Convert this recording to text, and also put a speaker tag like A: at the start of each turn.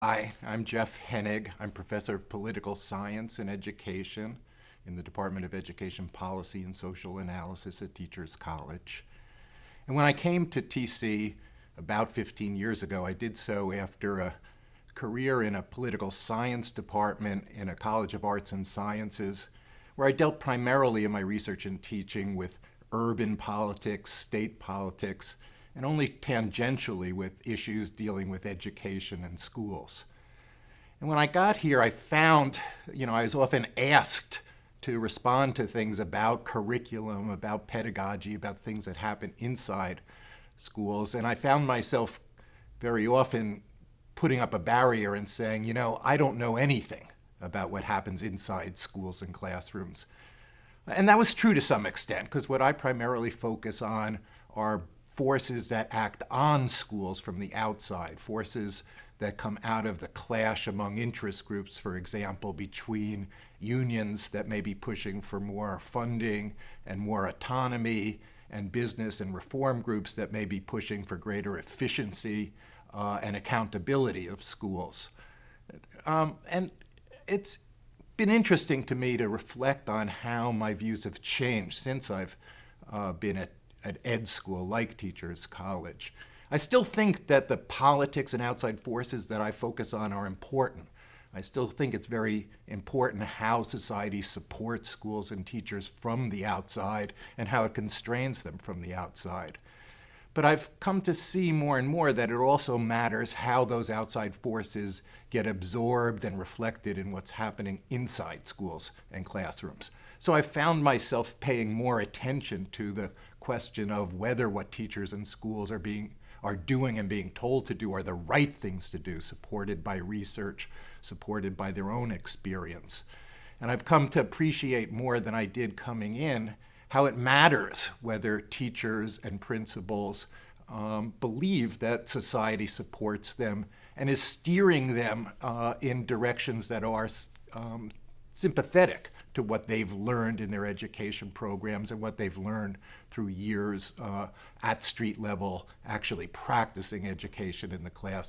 A: Hi, I'm Jeff Henig. I'm professor of political science and education in the Department of Education Policy and Social Analysis at Teachers College. And when I came to TC about 15 years ago, I did so after a career in a political science department in a College of Arts and Sciences, where I dealt primarily in my research and teaching with urban politics, state politics, and only tangentially with issues dealing with education and schools. And when I got here, I found, I was often asked to respond to things about curriculum, about pedagogy, about things that happen inside schools. And I found myself very often putting up a barrier and saying, I don't know anything about what happens inside schools and classrooms. And that was true to some extent, because what I primarily focus on are forces that act on schools from the outside, forces that come out of the clash among interest groups, for example, between unions that may be pushing for more funding and more autonomy, and business and reform groups that may be pushing for greater efficiency and accountability of schools. And it's been interesting to me to reflect on how my views have changed since I've been at ed school like Teachers College. I still think that the politics and outside forces that I focus on are important. I still think it's very important how society supports schools and teachers from the outside and how it constrains them from the outside. But I've come to see more and more that it also matters how those outside forces get absorbed and reflected in what's happening inside schools and classrooms. So I found myself paying more attention to the question of whether what teachers and schools are doing and being told to do are the right things to do, supported by research, supported by their own experience. And I've come to appreciate more than I did coming in how it matters whether teachers and principals believe that society supports them and is steering them in directions that are sympathetic to what they've learned in their education programs and what they've learned through years at street level actually practicing education in the classroom.